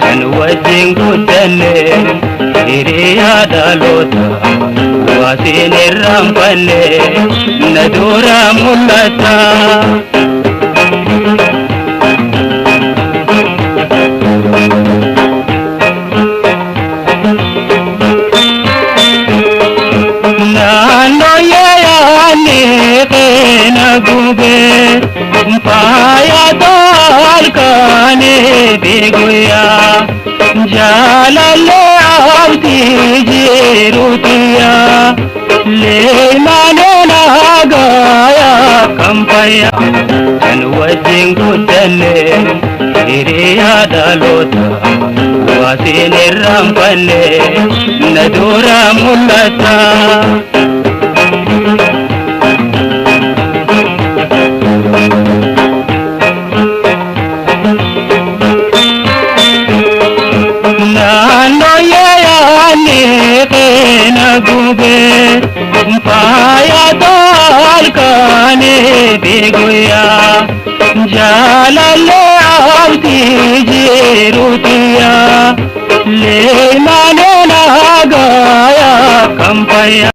kan wajjin guddanne hiriyaa dhaloota waasiin irraanfanne na dura mul'ata. Gube paya dal kane begoya jalale avti jerutiya le mane na gaya kampaya kan wajin gudane hiriya dalota wasin rampane nadura mulata. Gube paya dal kane begoya jalale avti jerutiya